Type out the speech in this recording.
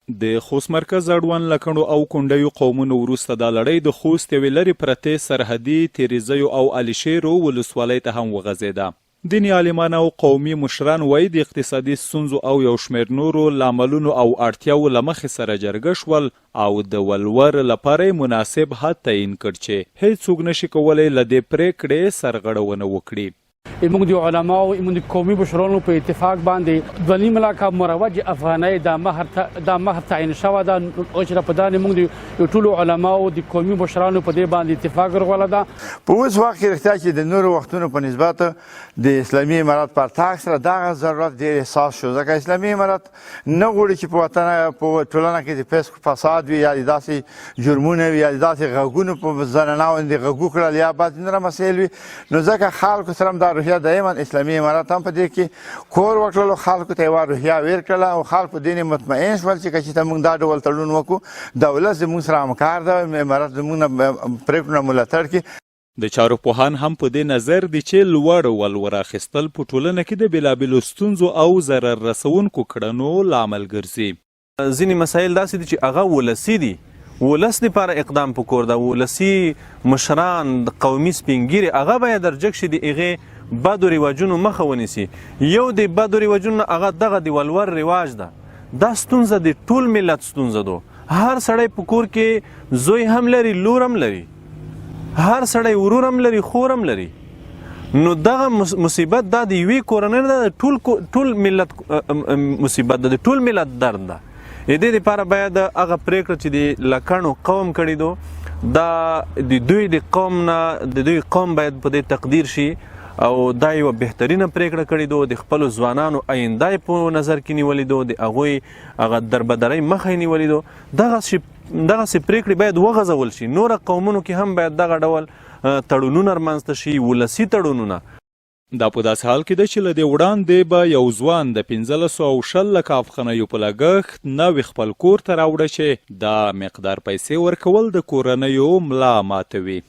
د خوست مرکز اړوند لکڼو او کونډیو قومونو وروسته دا لړۍ د خوست یوې لرې پرتې سرحدي تیریزیو او الیشیرو ولسوالۍ ته هم وغځېده. دیني عالمان او قومي مشران وایي د اقتصادي ستونزو او یو شمېر نورو لاملونو او اړتیاوو له مخې سره جرګه شول او د ولور لپاره یې مناسب حد تعیین کړ چې هیڅوک نشي کولی له دې پرېکړې سرغړونه وکړي. موږ د علماو موږ د قومي مشرانو په اتفاق باندې 2.5 لکه مروج افغانۍ دا مهر تعیین شوی ده او چې په دانې موږ د ټولو علماو د قومي مشرانو په دې باندې اتفاق ورغوله ده. په اوس وخت کې رښتیا چې د نورو وختونو په نسبت د اسلامي امارت پرتګ سره دغه ضرورت ډېر احساس شو ځکه اسلامي امارت نه غواړي چې په وطن په ټولنه کې د فسق فساد وي یا داسې جرمونه وي یا داسې غږونو په زنانو باندې غږو کړل یا بعضې نوره مسایل وي نو ځکه خلکو سره هم دا روحیه دایما اسلامي امارت هم په دې کې کور وکړلو خلکو ته یوه روحیه ویر کړله او خلک په دې مطمئن شول چې که چېرته موږ دا ډول تړون وکړو دولت زموږ سره همکار ده امارت زموږ نه پرېکړو نه ملاتړ کړي. د چارو پوهان هم په دې نظر دي چې لوړ ولور اخیستل په ټولنه کې د بېلابېلو ستونزو او ضرر رسونکو کړنو لامل ګرځي. ځینې مسایل داسې دي چې هغه ولسي دي، ولس لپاره اقدام پکار ده، ولسي مشران د قومي سپین ږیري هغه باید درجګ شي د هغې بدو رواجونو مخه ونیسي. یو د بدو رواجونو هغه دغه د ولور رواج ده. دا ستونزه د ټول ملت ستونزه ده. هر سړی په کور کې زوی هم لري لور هم لري، هر سړی ورور هم لري خور هم لري. نو دغه مصیبت دا د یوې کورنۍ نه ده، ټول ملت مصیبت ده، د ټول ملت درد ده. د دې لپاره باید هغه پرېکړه چې د لکڼو قوم کړې ده دا د دوی د قوم نه د دوی قوم باید په دې تقدیر شي او دا یوه بهترینه پرېکړه کړې ده. د خپلو ځوانانو آینده یې په نظر کې نیولې ده، د هغوی هغه دربدرۍ مخه یې نیولې ده. دغسې پرېکړې باید وغځول شي. نوره قومونو کې هم باید دغه ډول تړونونه رامنځته شي، ولسي تړونونه. دا په داسې حال کې ده چې له دې وړاندې به یو ځوان د 1520 لکه افغانیو په لګښت نوې خپل کور ته راوړه چې دا مقدار پیسې ورکول د کورنیو ملا ماتوي.